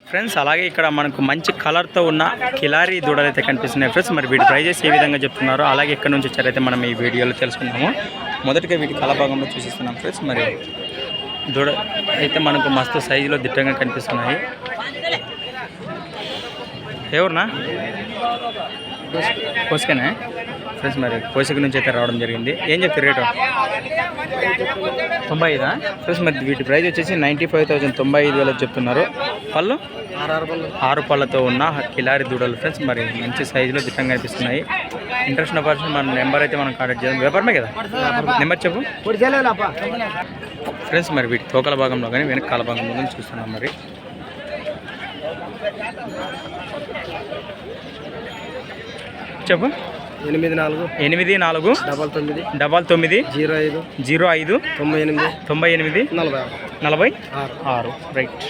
Friends అలాగే ఇక్కడ మనకు మంచి కలర్తో ఉన్న కిలారీ దూడలు అయితే కనిపిస్తున్నాయి ఫ్రెండ్స్. మరి వీటి ప్రైజెస్ ఏ విధంగా చెప్తున్నారో అలాగే ఎక్కడి నుంచి వచ్చారైతే మనం ఈ వీడియోలో తెలుసుకుందాము. మొదటిగా వీటి కలభాగంలో చూసిస్తున్నాం ఫ్రెండ్స్. మరి దూడ అయితే మనకు మస్తు సైజులో దిట్టంగా కనిపిస్తున్నాయి. ఎవరునా కోసుకేనా ఫ్రెండ్స్? మరి కోసిక నుంచి అయితే రావడం జరిగింది. ఏం చెప్తారు రేటు? 95 ఫ్రెండ్స్. మరి వీటి ప్రైస్ వచ్చేసి 95,000 95,000 చెప్తున్నారు. పళ్ళు 6 పళ్ళతో ఉన్న కిలారి దూడలు ఫ్రెండ్స్. మరి మంచి సైజులో దిట్టంగా కనిపిస్తున్నాయి. ఇంట్రెస్ట్ ఉన్న పర్సన్ మన నెంబర్ అయితే మనం కాంటాక్ట్ చేద్దాం. వ్యాపారమే కదా, నెంబర్ చెప్పు ఫ్రెండ్స్. మరి వీటి తోకల భాగంలో కానీ వెనకాల భాగంలో కానీ చూస్తున్నాం. మరి చెప్పు. 84 99 05 98 46 రైట్.